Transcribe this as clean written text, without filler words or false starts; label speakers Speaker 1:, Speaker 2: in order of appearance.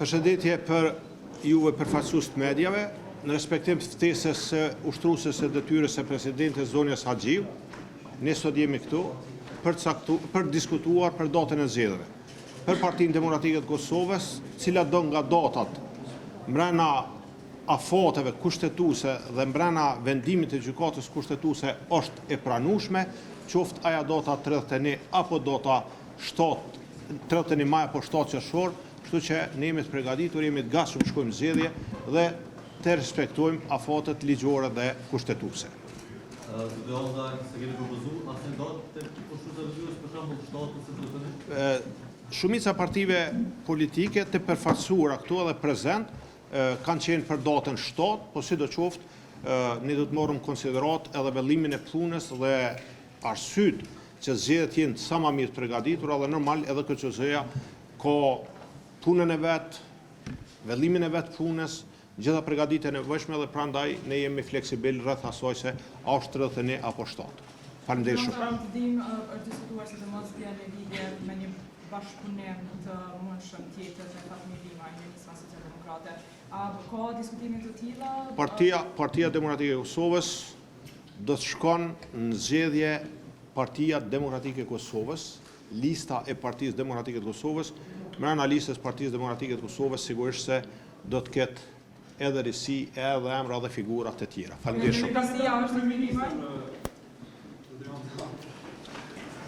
Speaker 1: Përshëndetje për juve përfaqësues të mediave, në respektim të ftesës së ushtruese së detyrës së presidentit Zonjas Haxhiu, ne sot jemi këtu për diskutuar për datën e zgjedhjeve. Për Partinë Demokratike të Kosovës, cilat do nga datat mbrana afateve kushtetuese dhe mbrana vendimit të gjykatës kushtetuese është e pranueshme, qoftë ajo data 31 apo data 31 maj apo 7 qershor, kështu që ne jemi të përgatitur, jemi të gatshëm të shkojmë zgjedhje dhe të respektojmë afatet ligjore dhe kushtetuese. Shumica partive politike të përfaqësuara këtu edhe prezent kanë qenë për datën 7, po sidoqoftë ne do të marrim konsiderat edhe vellimin e punës dhe arsyet që zgjedhjet jenë sa më mirë të përgatitura dhe normal edhe KQZ-ja ka punën e vet, vellimin e vet punës, gjitha përgatitjen e nevojshme dhe prandaj ne jemi fleksibil rreth asaj se a është 31 apo 7. Faleminderit shumë.
Speaker 2: Pranë të dim është diskutuar sidomos lidhje me një bashkëpunim të mundshëm tjetër me Fatmir Limaj, Ministra Socialdemokrate. A ka diskutime të tilla?
Speaker 1: Partia Demokratike e Kosovës do të shkon në zgjedhje Partia Demokratike e Kosovës, lista e Partisë Demokratike të Kosovës, mbrana listës Partisë Demokratike të Kosovës sigurisht se do të ketë edhe risi, edhe emra dhe figura të tjera. Faleminderit shumë.